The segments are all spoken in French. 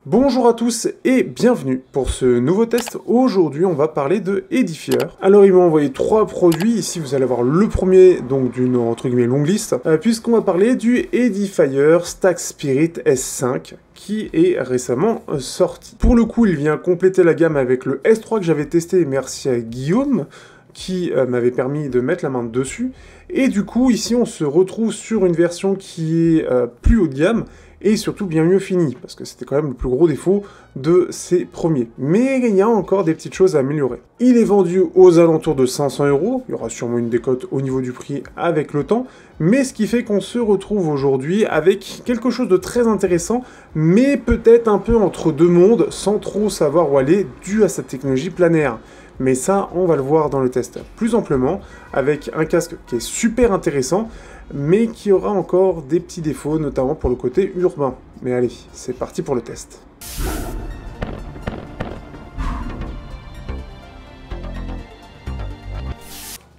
Bonjour à tous et bienvenue pour ce nouveau test. Aujourd'hui on va parler de Edifier. Alors ils m'ont envoyé 3 produits, ici vous allez avoir le premier donc d'une entre guillemets longue liste, puisqu'on va parler du Edifier Stack Spirit S5 qui est récemment sorti. Pour le coup il vient compléter la gamme avec le S3 que j'avais testé, merci à Guillaume qui m'avait permis de mettre la main dessus. Et du coup ici on se retrouve sur une version qui est plus haut de gamme et surtout bien mieux fini, parce que c'était quand même le plus gros défaut de ces premiers. Mais il y a encore des petites choses à améliorer. Il est vendu aux alentours de 500 €, il y aura sûrement une décote au niveau du prix avec le temps, mais ce qui fait qu'on se retrouve aujourd'hui avec quelque chose de très intéressant, mais peut-être un peu entre deux mondes, sans trop savoir où aller, dû à sa technologie planaire. Mais ça, on va le voir dans le test plus amplement, avec un casque qui est super intéressant, mais qui aura encore des petits défauts, notamment pour le côté urbain. Mais allez, c'est parti pour le test.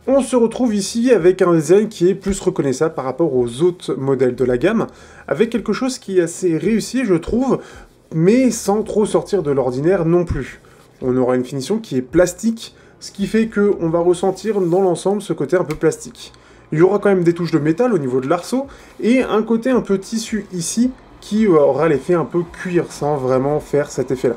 On se retrouve ici avec un design qui est plus reconnaissable par rapport aux autres modèles de la gamme, avec quelque chose qui est assez réussi, je trouve, mais sans trop sortir de l'ordinaire non plus. On aura une finition qui est plastique, ce qui fait qu'on va ressentir dans l'ensemble ce côté un peu plastique. Il y aura quand même des touches de métal au niveau de l'arceau, et un côté un peu tissu ici, qui aura l'effet un peu cuir, sans vraiment faire cet effet-là.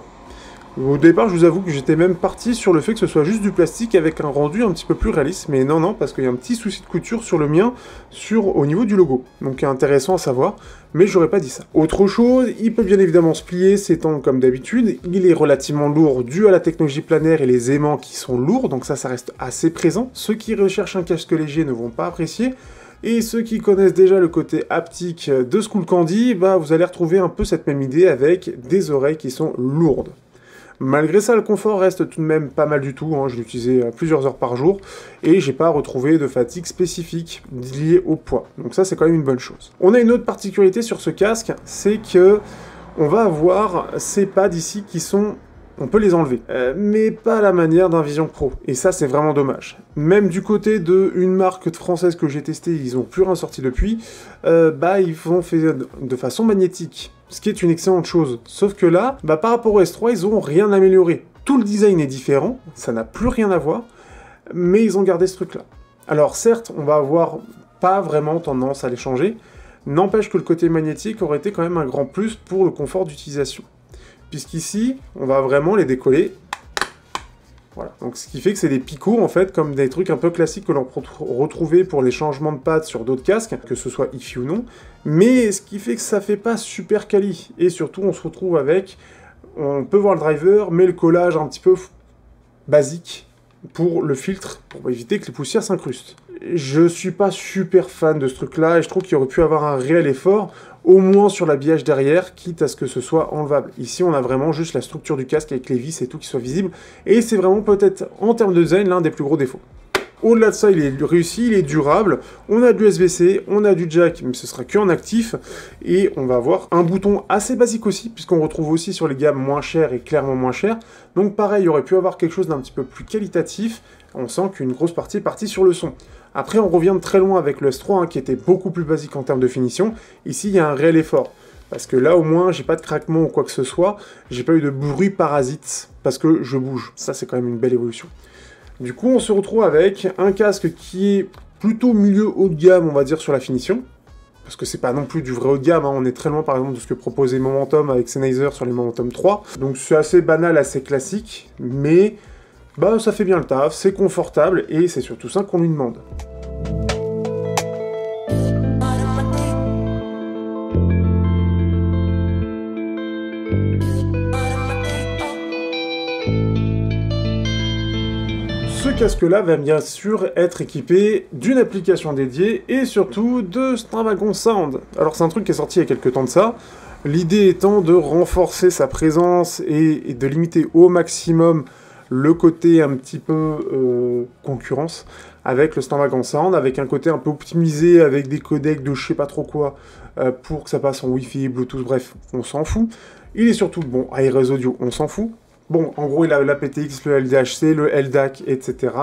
Au départ, je vous avoue que j'étais même parti sur le fait que ce soit juste du plastique avec un rendu un petit peu plus réaliste, mais non, parce qu'il y a un petit souci de couture sur le mien, au niveau du logo. Donc intéressant à savoir, mais j'aurais pas dit ça. Autre chose, il peut bien évidemment se plier, s'étendre comme d'habitude, il est relativement lourd dû à la technologie planaire et les aimants qui sont lourds, donc ça reste assez présent. Ceux qui recherchent un casque léger ne vont pas apprécier, et ceux qui connaissent déjà le côté haptique de Skullcandy, bah vous allez retrouver un peu cette même idée avec des oreilles qui sont lourdes. Malgré ça, le confort reste tout de même pas mal du tout, hein. Je l'utilisais plusieurs heures par jour, et j'ai pas retrouvé de fatigue spécifique liée au poids. Donc ça, c'est quand même une bonne chose. On a une autre particularité sur ce casque, c'est que on va avoir ces pads ici qui sont... On peut les enlever, mais pas à la manière d'un Vision Pro. Et ça, c'est vraiment dommage. Même du côté d'une marque française que j'ai testée, ils n'ont plus rien sorti depuis, ils font fait de façon magnétique. Ce qui est une excellente chose. Sauf que là, par rapport au S3, ils n'ont rien amélioré. Tout le design est différent, ça n'a plus rien à voir, mais ils ont gardé ce truc-là. Alors certes, on va avoir pas vraiment tendance à les changer, n'empêche que le côté magnétique aurait été quand même un grand plus pour le confort d'utilisation. Puisqu'ici, on va vraiment les décoller. Voilà, donc ce qui fait que c'est des picots, en fait, comme des trucs un peu classiques que l'on peut retrouver pour les changements de pattes sur d'autres casques, que ce soit IFI ou non, mais ce qui fait que ça fait pas super quali, et surtout on se retrouve avec, on peut voir le driver, mais le collage un petit peu basique pour le filtre, pour éviter que les poussières s'incrustent. Je suis pas super fan de ce truc-là, et je trouve qu'il aurait pu avoir un réel effort, au moins sur l'habillage derrière, quitte à ce que ce soit enlevable. Ici, on a vraiment juste la structure du casque avec les vis et tout qui soit visible, et c'est vraiment peut-être, en termes de design, l'un des plus gros défauts. Au-delà de ça, il est réussi, il est durable, on a du USB-C, on a du jack, mais ce sera que en actif, et on va avoir un bouton assez basique aussi, puisqu'on retrouve aussi sur les gammes moins chères et clairement moins chères, donc pareil, il aurait pu avoir quelque chose d'un petit peu plus qualitatif, on sent qu'une grosse partie est partie sur le son. Après, on revient de très loin avec le S3, qui était beaucoup plus basique en termes de finition. Ici, il y a un réel effort. Parce que là, au moins, j'ai pas de craquement ou quoi que ce soit. J'ai pas eu de bruit parasite, parce que je bouge. Ça, c'est quand même une belle évolution. Du coup, on se retrouve avec un casque qui est plutôt milieu haut de gamme, on va dire, sur la finition. Parce que c'est pas non plus du vrai haut de gamme, hein. On est très loin, par exemple, de ce que proposait Momentum avec Sennheiser sur les Momentum 3. Donc, c'est assez banal, assez classique, mais... ça fait bien le taf, c'est confortable, et c'est surtout ça qu'on lui demande. Ce casque-là va bien sûr être équipé d'une application dédiée, et surtout de Stravagon Sound. Alors c'est un truc qui est sorti il y a quelques temps de ça, l'idée étant de renforcer sa présence et de limiter au maximum le côté un petit peu concurrence avec le Stravagon Sound, avec un côté un peu optimisé, avec des codecs de je sais pas trop quoi, pour que ça passe en Wi-Fi, Bluetooth, bref, on s'en fout. Il est surtout bon, Hi-Res Audio, on s'en fout. Bon, en gros, il a l'aptX, le LDHC, le LDAC, etc.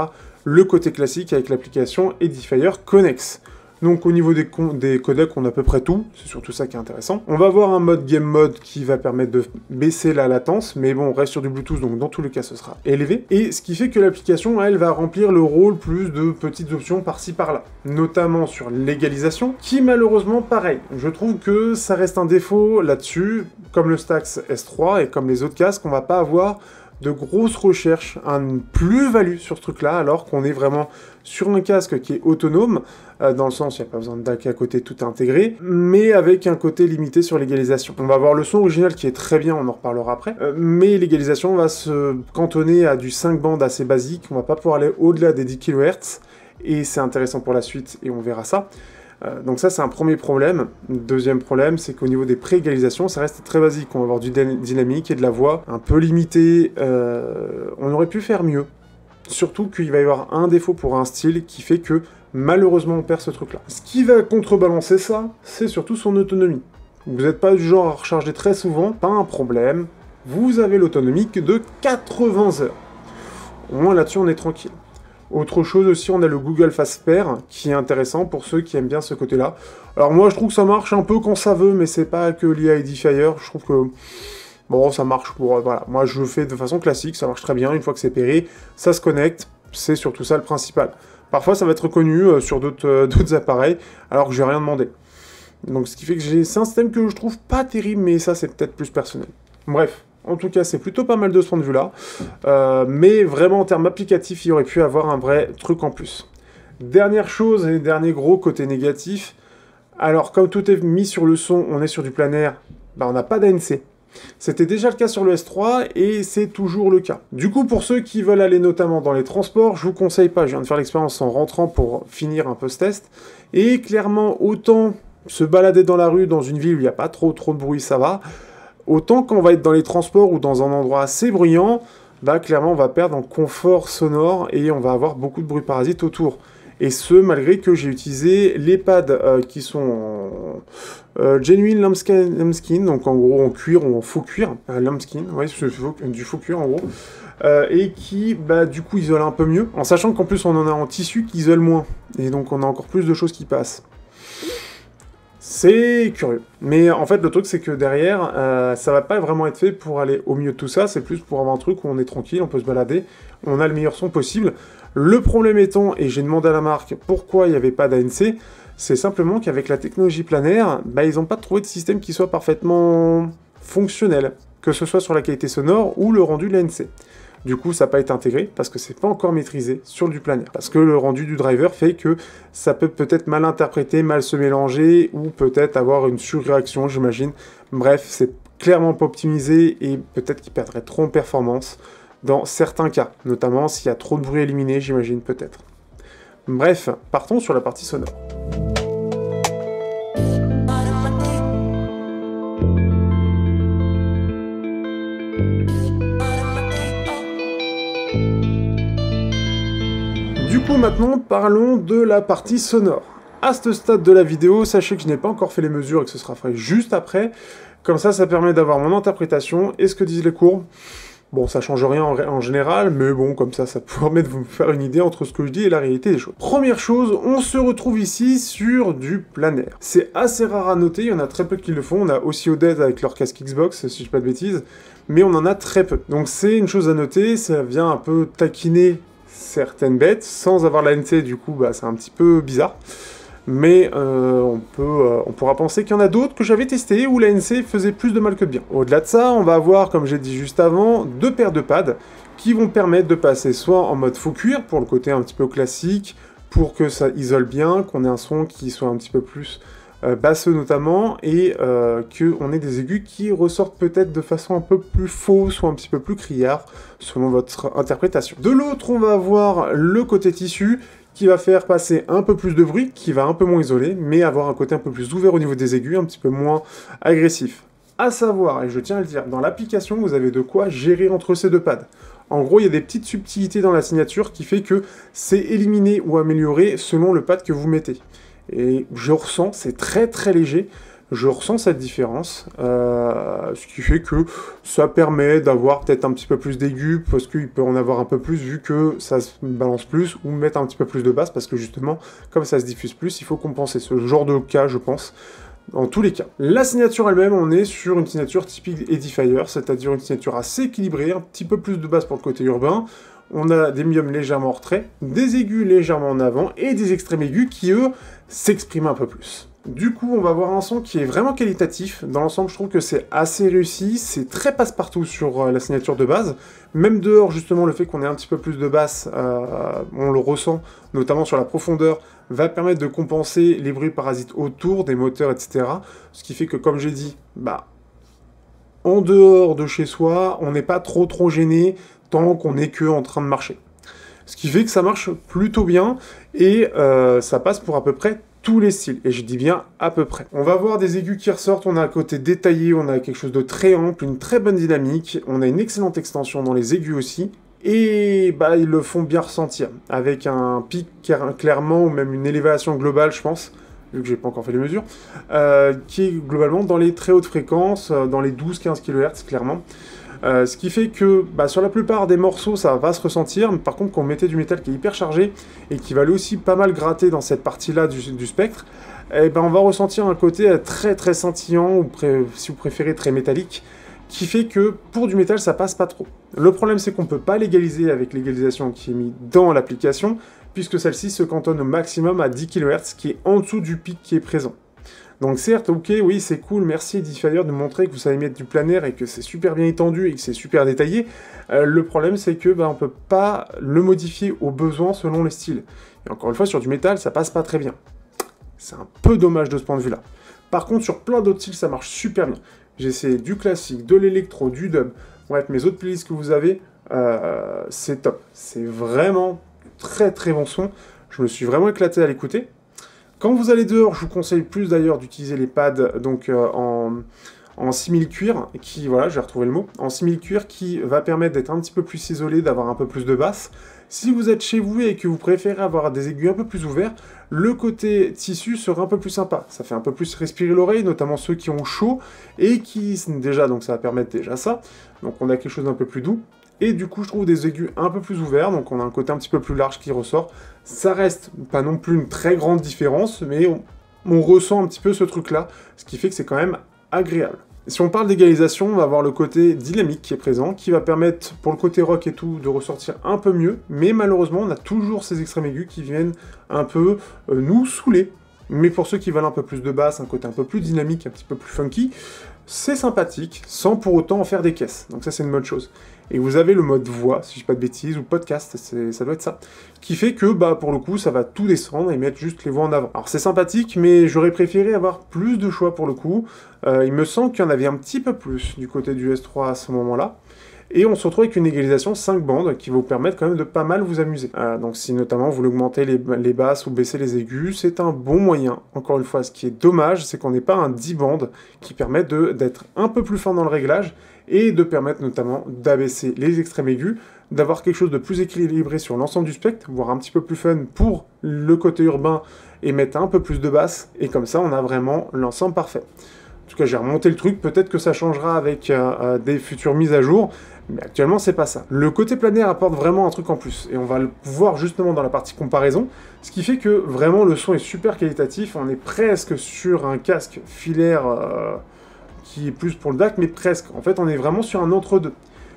Le côté classique avec l'application Edifier Connex. Donc au niveau des codecs, on a à peu près tout, c'est surtout ça qui est intéressant. On va avoir un mode game mode qui va permettre de baisser la latence, mais bon, on reste sur du Bluetooth, donc dans tous les cas, ce sera élevé. Et ce qui fait que l'application, elle, va remplir le rôle plus de petites options par-ci par-là, notamment sur l'égalisation, qui malheureusement, pareil, je trouve que ça reste un défaut là-dessus, comme le Stax S3 et comme les autres casques, on va pas avoir de grosses recherches, une plus-value sur ce truc-là, alors qu'on est vraiment sur un casque qui est autonome, dans le sens, il n'y a pas besoin de DAC à côté, tout est intégré, mais avec un côté limité sur l'égalisation. On va avoir le son original qui est très bien, on en reparlera après, mais l'égalisation va se cantonner à du 5 bandes assez basique, on va pas pouvoir aller au-delà des 10 kHz, et c'est intéressant pour la suite, et on verra ça. Donc ça, c'est un premier problème. Deuxième problème, c'est qu'au niveau des pré-égalisations, ça reste très basique. On va avoir du dynamique et de la voix un peu limitée. On aurait pu faire mieux. Surtout qu'il va y avoir un défaut pour un style qui fait que, malheureusement, on perd ce truc-là. Ce qui va contrebalancer ça, c'est surtout son autonomie. Vous n'êtes pas du genre à recharger très souvent, pas un problème. Vous avez l'autonomie de 80 heures. Au moins, là-dessus, on est tranquille. Autre chose aussi, on a le Google Fast Pair, qui est intéressant pour ceux qui aiment bien ce côté-là. Alors moi, je trouve que ça marche un peu quand ça veut, mais c'est pas que lié à Edifier. Je trouve que, bon, ça marche pour... voilà, moi je le fais de façon classique, ça marche très bien, une fois que c'est pairé, ça se connecte, c'est surtout ça le principal. Parfois, ça va être reconnu sur d'autres appareils, alors que j'ai rien demandé. Donc ce qui fait que c'est un système que je trouve pas terrible, mais ça, c'est peut-être plus personnel. Bref. En tout cas, c'est plutôt pas mal de ce point de vue-là. Mais vraiment, en termes applicatifs, il y aurait pu avoir un vrai truc en plus. Dernière chose, et dernier gros côté négatif. Alors, comme tout est mis sur le son, on est sur du plein air, bah, on n'a pas d'ANC. C'était déjà le cas sur le S3, et c'est toujours le cas. Du coup, pour ceux qui veulent aller notamment dans les transports, je vous conseille pas. Je viens de faire l'expérience en rentrant pour finir un peu ce test. Et clairement, autant se balader dans la rue, dans une ville où il n'y a pas trop de bruit, ça va. Autant quand on va être dans les transports ou dans un endroit assez bruyant, bah clairement on va perdre en confort sonore et on va avoir beaucoup de bruit parasite autour. Et ce, malgré que j'ai utilisé les pads qui sont en Genuine Lambskin, donc en gros en cuir ou en faux cuir, lambskin, ouais, du faux cuir en gros, et qui bah du coup isole un peu mieux, en sachant qu'en plus on en a en tissu qui isole moins, et donc on a encore plus de choses qui passent. C'est curieux. Mais en fait, le truc, c'est que derrière, ça va pas vraiment être fait pour aller au milieu de tout ça, c'est plus pour avoir un truc où on est tranquille, on peut se balader, on a le meilleur son possible. Le problème étant, et j'ai demandé à la marque pourquoi il n'y avait pas d'ANC, c'est simplement qu'avec la technologie planaire, bah, ils n'ont pas trouvé de système qui soit parfaitement fonctionnel, que ce soit sur la qualité sonore ou le rendu de l'ANC. Du coup, ça n'a pas été intégré parce que c'est pas encore maîtrisé sur du planaire. Parce que le rendu du driver fait que ça peut peut-être mal interpréter, mal se mélanger ou peut-être avoir une surréaction, j'imagine. Bref, c'est clairement pas optimisé et peut-être qu'il perdrait trop en performance dans certains cas, notamment s'il y a trop de bruit éliminé, j'imagine peut-être. Bref, partons sur la partie sonore. Du coup, maintenant, parlons de la partie sonore. À ce stade de la vidéo, sachez que je n'ai pas encore fait les mesures et que ce sera fait juste après. Comme ça, ça permet d'avoir mon interprétation et ce que disent les courbes. Bon, ça change rien en général, mais bon, comme ça permet de vous faire une idée entre ce que je dis et la réalité des choses. Première chose, on se retrouve ici sur du plein air. C'est assez rare à noter, il y en a très peu qui le font. On a aussi Oded avec leur casque Xbox, si je dis pas de bêtises, mais on en a très peu. Donc c'est une chose à noter, ça vient un peu taquiner certaines bêtes, sans avoir l'ANC, du coup, bah, c'est un petit peu bizarre. Mais on pourra penser qu'il y en a d'autres que j'avais testés où l'ANC faisait plus de mal que de bien. Au-delà de ça, on va avoir, comme j'ai dit juste avant, deux paires de pads qui vont permettre de passer soit en mode faux cuir, pour le côté un petit peu classique, pour que ça isole bien, qu'on ait un son qui soit un petit peu plus basseux notamment, et qu'on ait des aigus qui ressortent peut-être de façon un peu plus fausse ou un petit peu plus criard, selon votre interprétation. De l'autre, on va avoir le côté tissu, qui va faire passer un peu plus de bruit, qui va un peu moins isoler, mais avoir un côté un peu plus ouvert au niveau des aigus, un petit peu moins agressif. À savoir, et je tiens à le dire, dans l'application, vous avez de quoi gérer entre ces deux pads. En gros, il y a des petites subtilités dans la signature qui fait que c'est éliminé ou amélioré selon le pad que vous mettez. Et je ressens, c'est très très léger, je ressens cette différence, ce qui fait que ça permet d'avoir peut-être un petit peu plus d'aigus, parce qu'il peut en avoir un peu plus vu que ça se balance plus, ou mettre un petit peu plus de basse, parce que justement, comme ça se diffuse plus, il faut compenser ce genre de cas, je pense. En tous les cas. La signature elle-même, on est sur une signature typique Edifier, c'est-à-dire une signature assez équilibrée, un petit peu plus de basse pour le côté urbain. On a des médiums légèrement en retrait, des aigus légèrement en avant, et des extrêmes aigus qui, eux, s'expriment un peu plus. Du coup, on va avoir un son qui est vraiment qualitatif. Dans l'ensemble, je trouve que c'est assez réussi, c'est très passe-partout sur la signature de base. Même dehors, justement, le fait qu'on ait un petit peu plus de basse, on le ressent, notamment sur la profondeur, va permettre de compenser les bruits parasites autour des moteurs, etc. Ce qui fait que, comme j'ai dit, en dehors de chez soi, on n'est pas trop gêné tant qu'on n'est que en train de marcher. Ce qui fait que ça marche plutôt bien, et ça passe pour à peu près tous les styles, et je dis bien à peu près. On va avoir des aigus qui ressortent, on a un côté détaillé, on a quelque chose de très ample, une très bonne dynamique, on a une excellente extension dans les aigus aussi, et ils le font bien ressentir, avec un pic clairement, ou même une élévation globale, je pense, vu que j'ai pas encore fait les mesures, qui est globalement dans les très hautes fréquences, dans les 12-15 kHz, clairement. Ce qui fait que sur la plupart des morceaux ça va se ressentir, mais par contre quand on mettait du métal qui est hyper chargé et qui va lui aussi pas mal gratter dans cette partie là du spectre, on va ressentir un côté très scintillant, ou si vous préférez très métallique, qui fait que pour du métal ça passe pas trop. Le problème c'est qu'on peut pas l'égaliser avec l'égalisation qui est mise dans l'application, puisque celle-ci se cantonne au maximum à 10 kHz, qui est en dessous du pic qui est présent. Donc certes, ok, oui, c'est cool, merci Edifier de montrer que vous savez mettre du planaire et que c'est super bien étendu et que c'est super détaillé. Le problème, c'est que on peut pas le modifier au besoin selon les styles. Et encore une fois, sur du métal, ça passe pas très bien. C'est un peu dommage de ce point de vue-là. Par contre, sur plein d'autres styles, ça marche super bien. J'ai essayé du classique, de l'électro, du dub. Bref, mes autres playlists que vous avez, c'est top. C'est vraiment très bon son. Je me suis vraiment éclaté à l'écouter. Quand vous allez dehors, je vous conseille plus d'ailleurs d'utiliser les pads donc en simili-cuir, qui, voilà, j'ai retrouvé le mot, en simili-cuir, qui va permettre d'être un petit peu plus isolé, d'avoir un peu plus de basse. Si vous êtes chez vous et que vous préférez avoir des aigus un peu plus ouverts, le côté tissu sera un peu plus sympa. Ça fait un peu plus respirer l'oreille, notamment ceux qui ont chaud, et qui, déjà, donc ça va permettre déjà ça. Donc on a quelque chose d'un peu plus doux. Et du coup, je trouve des aigus un peu plus ouverts, donc on a un côté un petit peu plus large qui ressort. Ça reste pas non plus une très grande différence, mais on ressent un petit peu ce truc-là, ce qui fait que c'est quand même agréable. Si on parle d'égalisation, on va avoir le côté dynamique qui est présent, qui va permettre, pour le côté rock et tout, de ressortir un peu mieux, mais malheureusement, on a toujours ces extrêmes aigus qui viennent un peu nous saouler. Mais pour ceux qui veulent un peu plus de basse, un côté un peu plus dynamique, un petit peu plus funky, c'est sympathique, sans pour autant en faire des caisses. Donc ça, c'est une bonne chose. Et vous avez le mode voix, si je dis pas de bêtises, ou podcast, ça doit être ça, qui fait que, pour le coup, ça va tout descendre et mettre juste les voix en avant. Alors c'est sympathique, mais j'aurais préféré avoir plus de choix pour le coup. Il me semble qu'il y en avait un petit peu plus du côté du S3 à ce moment-là. Et on se retrouve avec une égalisation 5 bandes qui va vous permettre quand même de pas mal vous amuser. Donc si notamment vous voulez augmenter les basses ou baisser les aigus, c'est un bon moyen. Encore une fois, ce qui est dommage, c'est qu'on n'est pas un 10 bandes qui permet d'être un peu plus fin dans le réglage et de permettre notamment d'abaisser les extrêmes aigus, d'avoir quelque chose de plus équilibré sur l'ensemble du spectre, voire un petit peu plus fun pour le côté urbain et mettre un peu plus de basse, et comme ça on a vraiment l'ensemble parfait. En tout cas, j'ai remonté le truc, peut-être que ça changera avec des futures mises à jour, mais actuellement, c'est pas ça. Le côté planaire apporte vraiment un truc en plus, et on va le voir justement dans la partie comparaison, ce qui fait que vraiment le son est super qualitatif, on est presque sur un casque filaire qui est plus pour le DAC, mais presque. En fait, on est vraiment sur un entre-deux.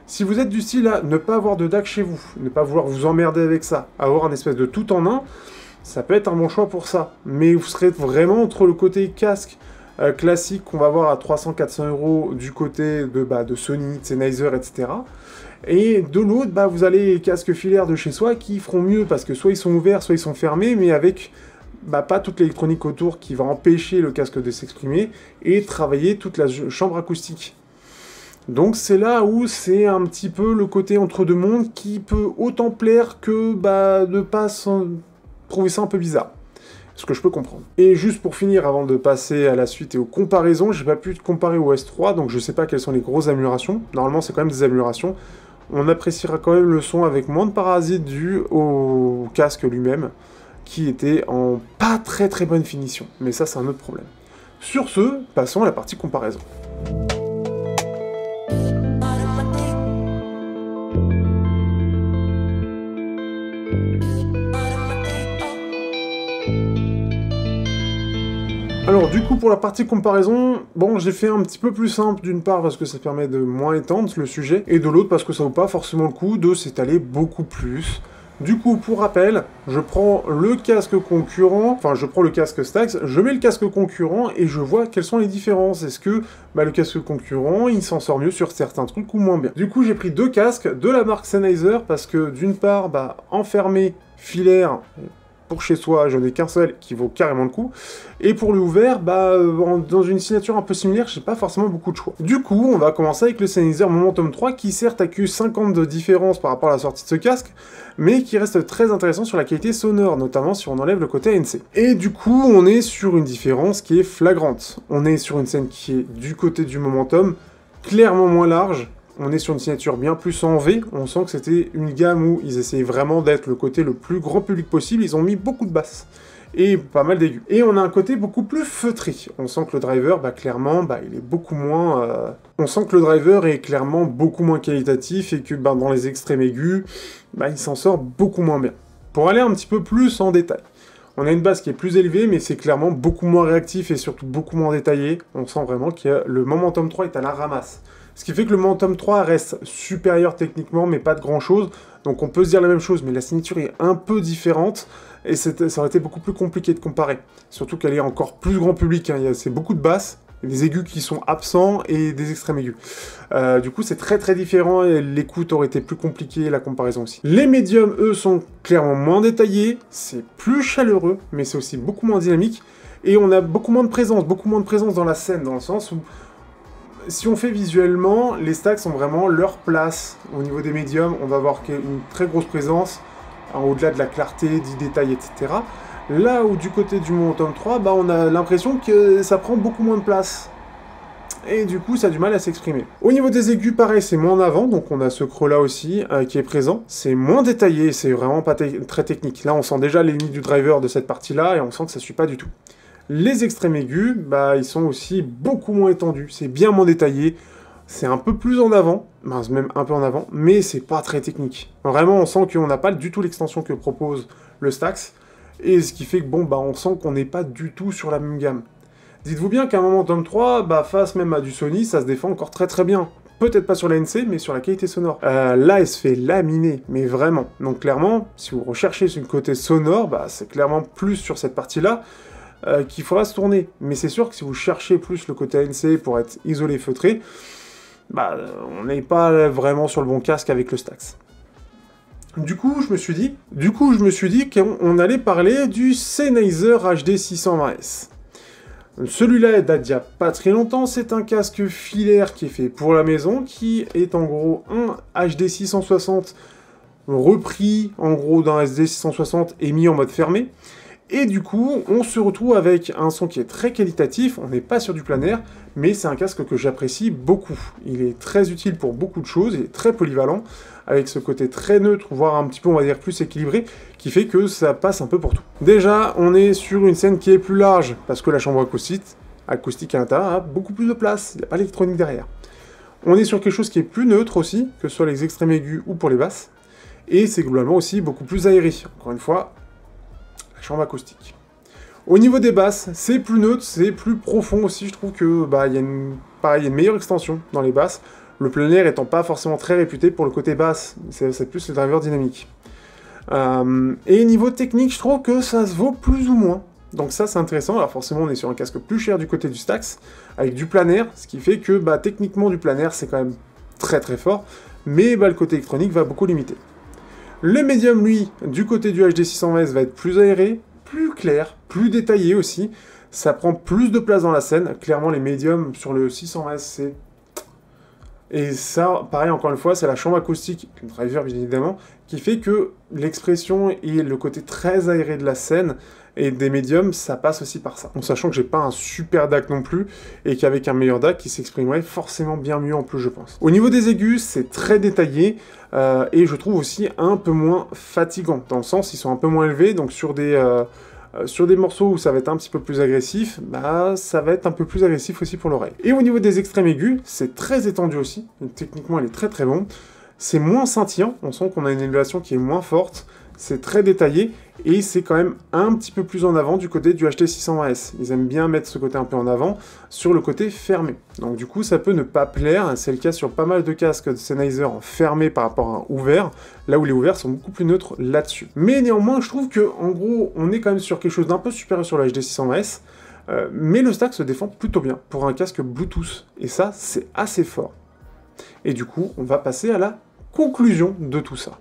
Si vous êtes du style à ne pas avoir de DAC chez vous, ne pas vouloir vous emmerder avec ça, avoir un espèce de tout en un, ça peut être un bon choix pour ça. Mais vous serez vraiment entre le côté casque classique qu'on va voir à 300-400 € du côté de Sony, Sennheiser, etc. Et de l'autre, vous avez les casques filaires de chez soi qui feront mieux, parce que soit ils sont ouverts, soit ils sont fermés, mais avec pas toute l'électronique autour qui va empêcher le casque de s'exprimer, et travailler toute la chambre acoustique. Donc c'est là où c'est un petit peu le côté entre deux mondes qui peut autant plaire que ne pas trouver ça un peu bizarre. Ce que je peux comprendre. Et juste pour finir, avant de passer à la suite et aux comparaisons, j'ai pas pu comparer au S3, donc je sais pas quelles sont les grosses améliorations. Normalement c'est quand même des améliorations. On appréciera quand même le son avec moins de parasites dû au casque lui-même, qui était en pas très bonne finition. Mais ça c'est un autre problème. Sur ce, passons à la partie comparaison. Alors du coup pour la partie comparaison, bon j'ai fait un petit peu plus simple d'une part parce que ça permet de moins étendre le sujet, et de l'autre parce que ça vaut pas forcément le coup de s'étaler beaucoup plus. Du coup pour rappel, je prends le casque concurrent, enfin je prends le casque Stax, je mets le casque concurrent et je vois quelles sont les différences. Est-ce que le casque concurrent il s'en sort mieux sur certains trucs ou moins bien. Du coup j'ai pris deux casques de la marque Sennheiser parce que d'une part enfermé, filaire, pour chez soi, j'en ai qu'un seul qui vaut carrément le coup. Et pour le ouvert, dans une signature un peu similaire, j'ai pas forcément beaucoup de choix. Du coup, on va commencer avec le Sennheiser Momentum 3, qui certes accuse 50 de différence par rapport à la sortie de ce casque, mais qui reste très intéressant sur la qualité sonore, notamment si on enlève le côté ANC. Et du coup, on est sur une différence qui est flagrante. On est sur une scène qui est du côté du Momentum, clairement moins large. On est sur une signature bien plus en V, on sent que c'était une gamme où ils essayaient vraiment d'être le côté le plus grand public possible, ils ont mis beaucoup de basses, et pas mal d'aigus. Et on a un côté beaucoup plus feutré, on sent que le driver, clairement, il est beaucoup moins... On sent que le driver est clairement beaucoup moins qualitatif, et que dans les extrêmes aigus, il s'en sort beaucoup moins bien. Pour aller un petit peu plus en détail, on a une basse qui est plus élevée, mais c'est clairement beaucoup moins réactif, et surtout beaucoup moins détaillé. On sent vraiment que le Momentum 3 est à la ramasse. Ce qui fait que le Momentum 3 reste supérieur techniquement, mais pas de grand chose. Donc on peut se dire la même chose, mais la signature est un peu différente, et ça aurait été beaucoup plus compliqué de comparer. Surtout qu'elle est encore plus grand public, c'est beaucoup de basses, des aigus qui sont absents, et des extrêmes aigus. Du coup c'est très très différent, et l'écoute aurait été plus compliquée, la comparaison aussi. Les médiums, eux, sont clairement moins détaillés, c'est plus chaleureux, mais c'est aussi beaucoup moins dynamique, et on a beaucoup moins de présence dans la scène, dans le sens où si on fait visuellement, les Stax ont vraiment leur place au niveau des médiums. On va avoir une très grosse présence, au-delà de la clarté, du détail, etc. Là où du côté du Momentum 3, on a l'impression que ça prend beaucoup moins de place. Et du coup, ça a du mal à s'exprimer. Au niveau des aigus, pareil, c'est moins en avant, donc on a ce creux là aussi qui est présent. C'est moins détaillé, c'est vraiment pas très technique. Là, on sent déjà les limites du driver de cette partie-là, et on sent que ça suit pas du tout. Les extrêmes aigus, ils sont aussi beaucoup moins étendus, c'est bien moins détaillé, c'est un peu plus en avant, même un peu en avant, mais c'est pas très technique. Vraiment, on sent qu'on n'a pas du tout l'extension que propose le Stax, et ce qui fait que on sent qu'on n'est pas du tout sur la même gamme. Dites-vous bien qu'à un Momentum 3, face même à du Sony, ça se défend encore très très bien. Peut-être pas sur la NC, mais sur la qualité sonore. Là, elle se fait laminer, mais vraiment. Donc clairement, si vous recherchez sur le côté sonore, c'est clairement plus sur cette partie-là, qu'il faudra se tourner. Mais c'est sûr que si vous cherchez plus le côté ANC pour être isolé, feutré, on n'est pas vraiment sur le bon casque avec le Stax. Du coup, je me suis dit qu'on allait parler du Sennheiser HD 620S. Celui-là date d'il y a pas très longtemps, c'est un casque filaire qui est fait pour la maison, qui est en gros un HD 660 repris en gros d'un SD 660 et mis en mode fermé. Et du coup, on se retrouve avec un son qui est très qualitatif, on n'est pas sur du plein air, mais c'est un casque que j'apprécie beaucoup. Il est très utile pour beaucoup de choses, il est très polyvalent, avec ce côté très neutre, voire un petit peu, on va dire, plus équilibré, qui fait que ça passe un peu pour tout. Déjà, on est sur une scène qui est plus large, parce que la chambre acoustique à l'intérieur a beaucoup plus de place, il n'y a pas l'électronique derrière. On est sur quelque chose qui est plus neutre aussi, que ce soit les extrêmes aigus ou pour les basses, et c'est globalement aussi beaucoup plus aéré. Encore une fois, chambre acoustique. Au niveau des basses, c'est plus neutre, c'est plus profond aussi, je trouve que il y a une meilleure extension dans les basses, le plein air étant pas forcément très réputé pour le côté basse, c'est plus le driver dynamique. Et niveau technique, je trouve que ça se vaut plus ou moins. Donc ça c'est intéressant, alors forcément on est sur un casque plus cher du côté du Stax, avec du plein air, ce qui fait que techniquement du plein air c'est quand même très très fort, mais le côté électronique va beaucoup limiter. Le médium, lui, du côté du HD 620S, va être plus aéré, plus clair, plus détaillé aussi. Ça prend plus de place dans la scène. Clairement, les médiums sur le 620S, c'est... Et ça, pareil, encore une fois, c'est la chambre acoustique, le driver, bien évidemment, qui fait que l'expression et le côté très aéré de la scène et des médiums, ça passe aussi par ça. En sachant que j'ai pas un super DAC non plus, et qu'avec un meilleur DAC, il s'exprimerait forcément bien mieux en plus, je pense. Au niveau des aigus, c'est très détaillé, et je trouve aussi un peu moins fatigant, dans le sens, ils sont un peu moins élevés, donc sur des Sur des morceaux où ça va être un petit peu plus agressif, bah ça va être un peu plus agressif aussi pour l'oreille. Et au niveau des extrêmes aigus, c'est très étendu aussi, donc, techniquement elle est très très bon. C'est moins scintillant, on sent qu'on a une élévation qui est moins forte, c'est très détaillé, et c'est quand même un petit peu plus en avant du côté du HT620S. Ils aiment bien mettre ce côté un peu en avant sur le côté fermé. Donc du coup, ça peut ne pas plaire, c'est le cas sur pas mal de casques de Sennheiser en fermé par rapport à un ouvert, là où les ouverts sont beaucoup plus neutres là-dessus. Mais néanmoins, je trouve que en gros, on est quand même sur quelque chose d'un peu supérieur sur le HD620S, mais le stack se défend plutôt bien pour un casque Bluetooth, et ça, c'est assez fort. Et du coup, on va passer à la conclusion de tout ça.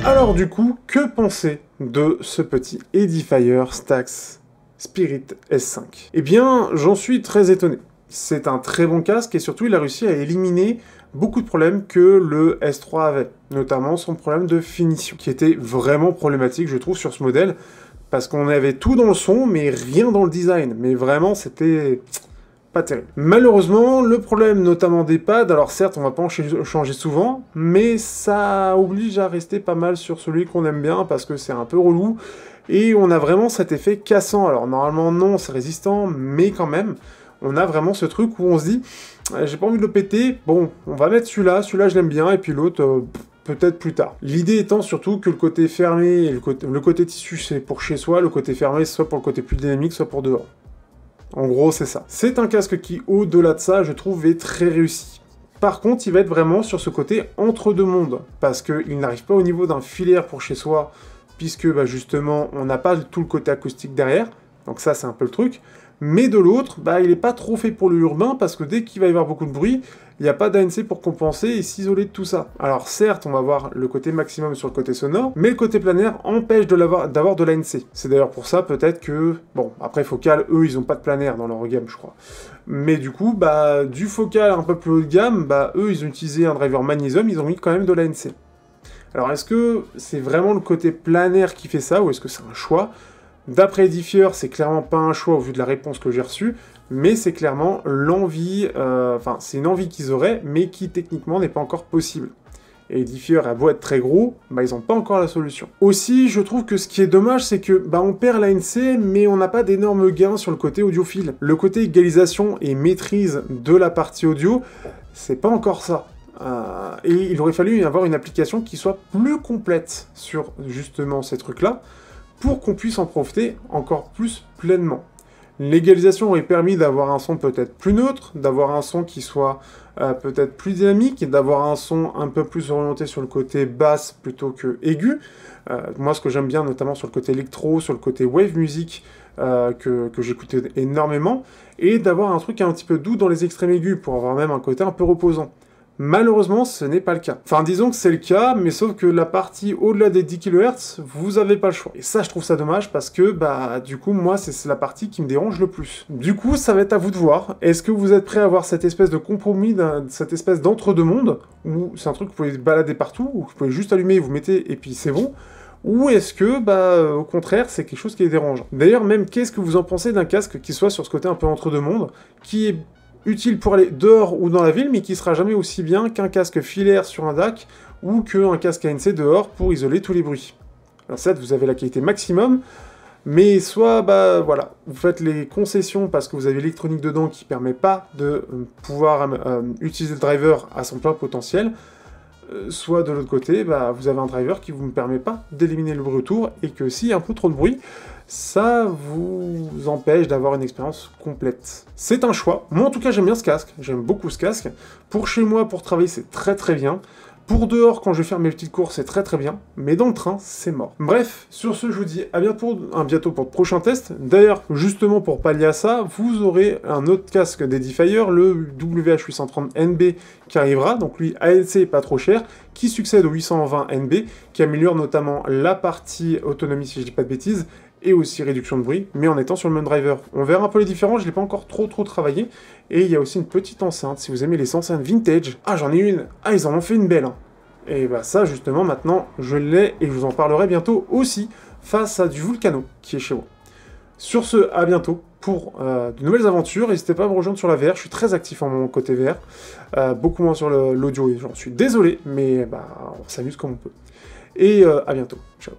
Alors du coup, que penser de ce petit Edifier Stax Spirit S5? Eh bien, j'en suis très étonné. C'est un très bon casque et surtout il a réussi à éliminer beaucoup de problèmes que le S3 avait, notamment son problème de finition, qui était vraiment problématique, je trouve, sur ce modèle, parce qu'on avait tout dans le son, mais rien dans le design. Mais vraiment, c'était pas terrible. Malheureusement, le problème notamment des pads, alors certes, on va pas en changer souvent, mais ça oblige à rester pas mal sur celui qu'on aime bien, parce que c'est un peu relou, et on a vraiment cet effet cassant. Alors normalement, non, c'est résistant, mais quand même, on a vraiment ce truc où on se dit, j'ai pas envie de le péter, bon, on va mettre celui-là je l'aime bien, et puis l'autre, peut-être plus tard. L'idée étant surtout que le côté fermé et le côté tissu, c'est pour chez soi, le côté fermé, soit pour le côté plus dynamique, soit pour dehors. En gros, c'est ça. C'est un casque qui, au-delà de ça, je trouve, est très réussi. Par contre, il va être vraiment sur ce côté entre-deux mondes, parce qu'il n'arrive pas au niveau d'un filaire pour chez soi, puisque bah, justement, on n'a pas tout le côté acoustique derrière, donc ça, c'est un peu le truc. Mais de l'autre, bah, il n'est pas trop fait pour l'urbain, parce que dès qu'il va y avoir beaucoup de bruit, il n'y a pas d'ANC pour compenser et s'isoler de tout ça. Alors certes, on va voir le côté maximum sur le côté sonore, mais le côté planaire empêche d'avoir de l'ANC. C'est d'ailleurs pour ça peut-être que... Bon, après Focal, eux, ils n'ont pas de planaire dans leur gamme, je crois. Mais du coup, bah, du Focal un peu plus haut de gamme, bah, eux, ils ont utilisé un driver Magnesium, ils ont mis quand même de l'ANC. Alors est-ce que c'est vraiment le côté planaire qui fait ça, ou est-ce que c'est un choix? D'après Edifier, c'est clairement pas un choix au vu de la réponse que j'ai reçue, mais c'est clairement l'envie, enfin c'est une envie qu'ils auraient, mais qui techniquement n'est pas encore possible. Et Edifier a beau être très gros, bah ils n'ont pas encore la solution. Aussi, je trouve que ce qui est dommage, c'est que bah on perd l'ANC, mais on n'a pas d'énormes gains sur le côté audiophile. Le côté égalisation et maîtrise de la partie audio, c'est pas encore ça. Et il aurait fallu avoir une application qui soit plus complète sur justement ces trucs-là, pour qu'on puisse en profiter encore plus pleinement. L'égalisation aurait permis d'avoir un son peut-être plus neutre, d'avoir un son qui soit peut-être plus dynamique, et d'avoir un son un peu plus orienté sur le côté basse plutôt que aigu. Moi, ce que j'aime bien, notamment sur le côté électro, sur le côté wave music, que j'écoutais énormément, et d'avoir un truc un petit peu doux dans les extrêmes aigus, pour avoir même un côté un peu reposant. Malheureusement, ce n'est pas le cas. Enfin, disons que c'est le cas, mais sauf que la partie au-delà des 10 kHz, vous avez pas le choix. Et ça, je trouve ça dommage, parce que, bah, du coup, moi, c'est la partie qui me dérange le plus. Du coup, ça va être à vous de voir. Est-ce que vous êtes prêt à avoir cette espèce de compromis, cette espèce d'entre-deux-mondes, où c'est un truc que vous pouvez balader partout, ou que vous pouvez juste allumer, vous mettez, et puis c'est bon? Ou est-ce que, bah, au contraire, c'est quelque chose qui est dérangeant? D'ailleurs, même, qu'est-ce que vous en pensez d'un casque qui soit sur ce côté un peu entre-deux-mondes, qui est utile pour aller dehors ou dans la ville, mais qui sera jamais aussi bien qu'un casque filaire sur un DAC ou qu'un casque ANC dehors pour isoler tous les bruits. Alors certes, vous avez la qualité maximum, mais soit, bah voilà, vous faites les concessions parce que vous avez l'électronique dedans qui permet pas de pouvoir utiliser le driver à son plein potentiel, soit de l'autre côté, bah, vous avez un driver qui ne vous permet pas d'éliminer le bruit autour, et que s'il y a un peu trop de bruit, ça vous empêche d'avoir une expérience complète. C'est un choix. Moi, en tout cas, j'aime bien ce casque. J'aime beaucoup ce casque. Pour chez moi, pour travailler, c'est très très bien. Pour dehors, quand je vais faire mes petites courses, c'est très très bien. Mais dans le train, c'est mort. Bref, sur ce, je vous dis à bientôt pour de prochains tests. D'ailleurs, justement, pour pallier à ça, vous aurez un autre casque d'Edifier, le WH830NB, qui arrivera. Donc lui, ANC pas trop cher, qui succède au 820NB, qui améliore notamment la partie autonomie, si je dis pas de bêtises, et aussi réduction de bruit, mais en étant sur le même driver. On verra un peu les différences, je l'ai pas encore trop travaillé, et il y a aussi une petite enceinte, si vous aimez les enceintes vintage. Ah, j'en ai une. Ah, ils en ont fait une belle, hein. Et bah ça, justement, maintenant, je l'ai, et je vous en parlerai bientôt aussi, face à du Vulcano, qui est chez moi. Sur ce, à bientôt, pour de nouvelles aventures. N'hésitez pas à me rejoindre sur la VR, je suis très actif en mon côté VR, beaucoup moins sur l'audio, et j'en suis désolé, mais bah, on s'amuse comme on peut. Et à bientôt, ciao.